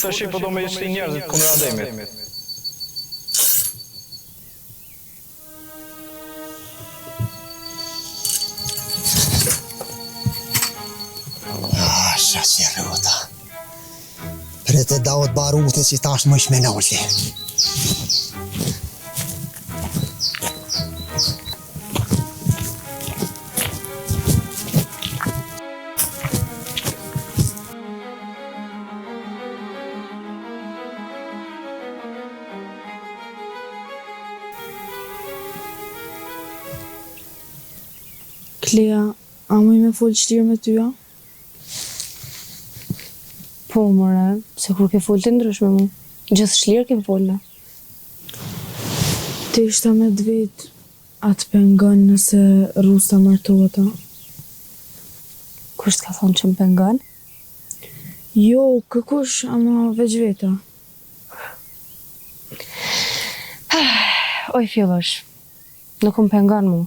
të shi po do me shti njerëzit kundër Ademit. Shasje rrota. Prete Daud Baruti si tash më shmenolli. Klea, a muj me full shtirë me tyja? Po, more, se kur ke full të ndryshme mu. Gjithë shlirë kem fulla. Ti ishta me dvit atë pengon nëse Rusta martohet, a? Kush t'ka thonë që më pengon? Jo, këkush, ama veç veta. Oj, fillosh, nuk më pengon mu.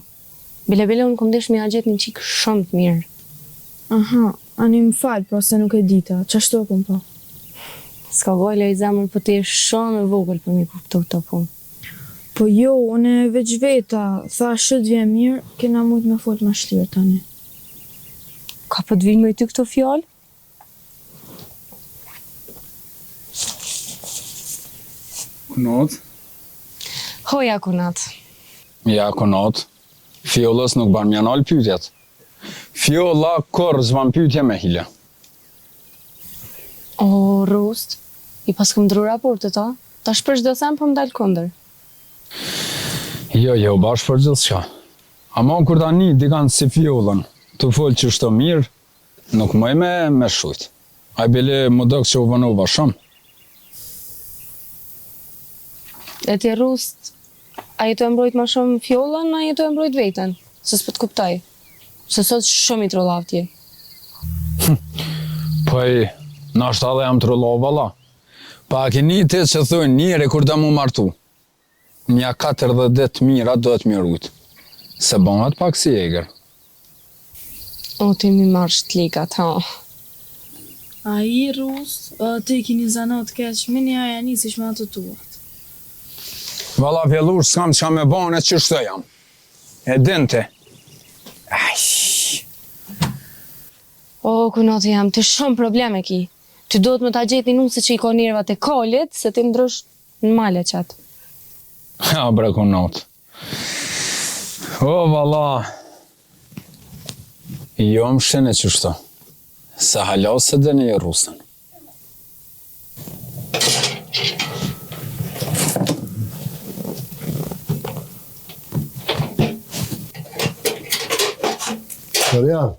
Bile unë kom desh me a gjetë një qikë shumë të mirë. Aha, ani më falë, pra se nuk e dita. Qashtu e kom pa? S'ka gojle i zemër, po ti e shumë e vogël për mi kuptu këto punë. Po jo, unë e veç veta, tha shët vjen mirë, kena mujt me folë ma shtirë tani. Ka po t'vinë me ty këto fjallë? Kunot? Hoja kunat. Ja, kunot. Fjollës nuk ban mjanol pyetjet. Fjolla kur zvan pyetje me hile. O, Rust, i pas këm dru raportet, a? Ta shpër çdo them po më dalë kondër. Jo, bashkë për gjithë shka. Ama kur tani dikan si fjollën, të folë që shto mirë, nuk mëj me shujt. A bile më dëkë që u vënova shumë. E ti Rust, a jetu e mbrojt ma shumë fjollën, a jetu e mbrojt veten? Se s'po t'kuptoj. Se sot shumë i trollav tje. Po e, nashta dhe jam trollav valla. Pa ke një të që thujnë njëre kur da mu martu. Nja 40 mira do të mirujt. Se bëngat pak si eger. O, ti mi marrë shtlikat, ha. A i Rust, ti kini zanat keq, minja ja nisish me atë tuat. Valla pjellur s'kam që me bane që shtë jam. E dinte. O, kunati jam, të shumë probleme ki. Ty do të më ta gjeti nuse që i ka njerëva të kalit, se ti ndrysh në male qatë. Ja, bre kunat. O, valla. Jo më shene që shtë. Se halau se dhe një rusën. Florian.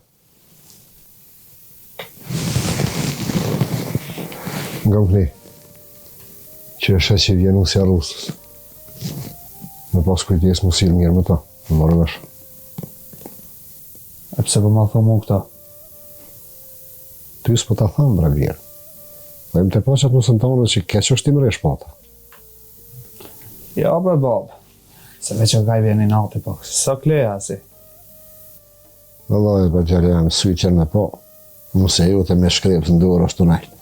Nga më që është që vjenu si a rusës. Me pas kujtjes më silë mirë me ta, më marrë vesh. E pse po ma thomu këta? Ty s'po ta thamë, bre vjerë. Dhe më të po që atë nësën tonë që keq është ti më resh pata. Ja, bre babë. Se veç o gaj vjeni nati pak. Sa kleja si? Vëllaj, për gjallë jam sy qërë me po. Mëse ju të me shkrepë në dorë ashtu najtë.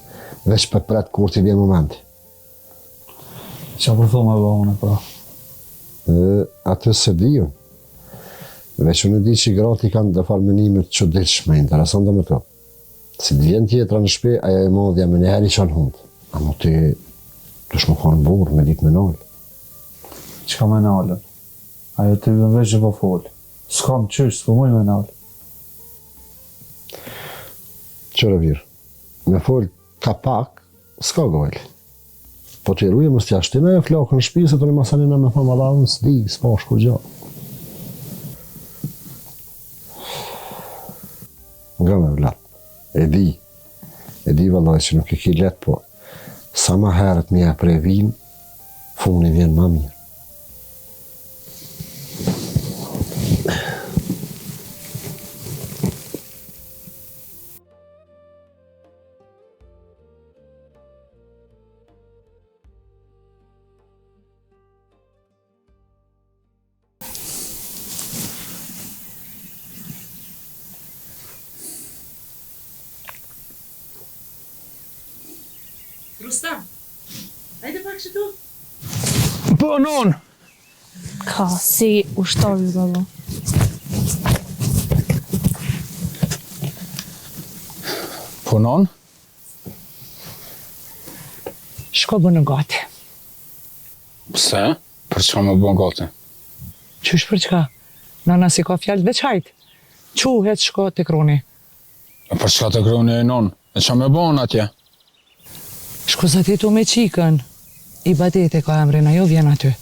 Veç për pretë kur t'i vjen momenti. Qa për thonë me bëhune, pra? Atë se diju. Veç unë di që i grati kanë dhe farmenimet që dilshme, interesant dhe me to. Si t'vjen tjetra në shpe, aja e modhja me njëheri qanë hundë. A mu ti të shmë kanë burë me ditë me nalë. Qka me nalën? Ajo t'i vjen veç që po folë. S'kam qysh, s'po muj me nalë. Qërë virë, me folë ka pak, s'ka gojlë. Po të ruje mës t'ja shtime e flakën në shpi, se të një masanina me thonë madhavën, s'di, s'pa shku gjatë. Nga me vlat, e di vallaj që nuk e ki let, po sa ma herët me ja prej vinë, funi vjen ma mirë. Rustam, hajde pak që tu. Po, non! Ka, si ushtar ju baba. Punon? Shko bënë gati. Pse? Për çka më bën gati? Qysh për çka? Nana si ka fjalë veçajt. Quhet shko të kroni. Për çka të kroni e non? E çka më bën atje? Shko zatitu me qikën. I badete ka emrin, ajo vjen aty.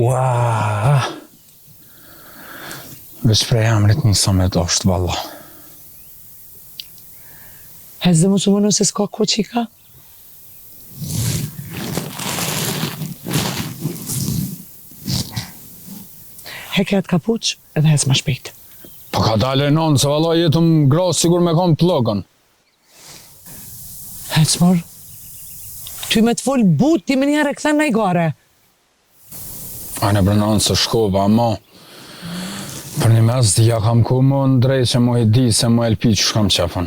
Ua! Veç prej emrit njësa me dosht, valla. Hezë më që mënu se s'ka ko qika? Heke atë kapuq edhe hezë më shpejt. Po ka dale non, se valla jetu më grasë sigur me kam plogën. Hezë mor. Ty me të full but, ti më njerë e këthen në i gare. Ane brenon se shkova, ama për një mes ja kam ku më ndrej që mu i di se mu elpi që shkam qefën.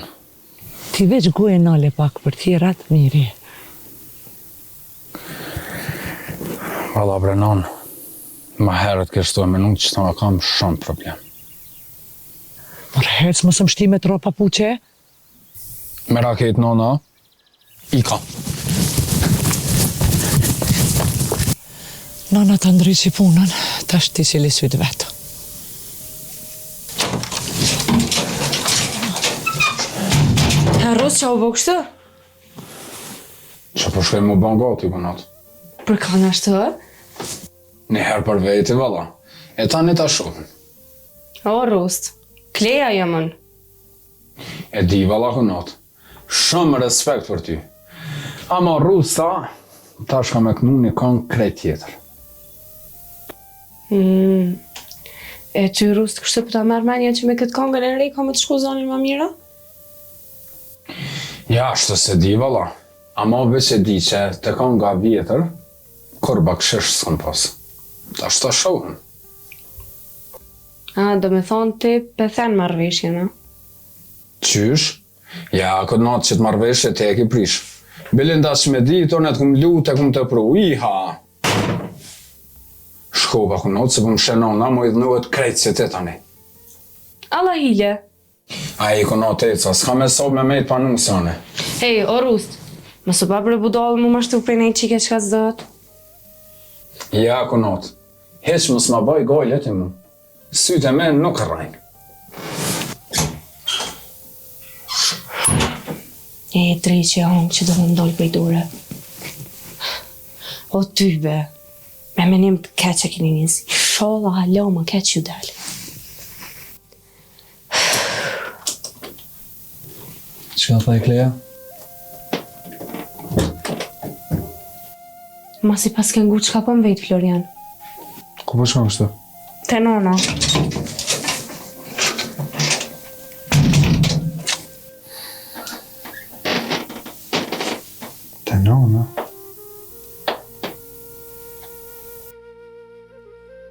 Ti veç guje nale pak për tjerat miri. Valla brenon, ma herët kështu e minut që ta kam shumë problem. Mor hecë më së mështi me tro papuqe? Me raket nona, i ka. Nana të ndryqi punën, tash ti që lisyt vetë. Herros, qa u bë kështë? Që përshkoj mu ban gati kënat? Për kanë ashtë të? Një herë për veti, valla. E ta një ta shumë. O, Rost, kleja jemën. E di, valla kënat. Shumë respekt për ty. Ama Rusta, ta shka me kënu një kanë krejt tjetër. E ty, Rost, kështë për ta merë menja që me këtë kongën e rej ka me të shku zonin më mira? Ja, ashtë se di, valla. Ama veç e di që të kanë nga vjetër, kur bakëshesh s'kon pas. Ta shta shohën. A, do me thonë ti pëthen marrëveshje, na? Qysh? Ja, këtë natë që të marrëveshje te e ki prish. Belinda që me di, tonë e të kum lutë, e kum të pru, iha! Shkova ku natë, se pëm shenona, mu i dhënuhet krejtë që te tani. Alla hile. A i ku natë eca, s'ka me sob me mejtë pa nusane. Hej, o Rust, më së babër e budallë mu ma shtu prej nej qike që ka zdët. Ja, ku natë. Heq më s'ma baj gajlet e mu. Sytë e me nuk rrajnë. E drejt që e hongë që do më ndollë për i dure. O ty be, me menim të keq e kini njësi. Shola halo më keq ju dalë. Që ka thaj Kleja? Ma si pas ke ngu që ka pëm vetë, Florian. Ku po shkon kështu? Te nona. Te nona?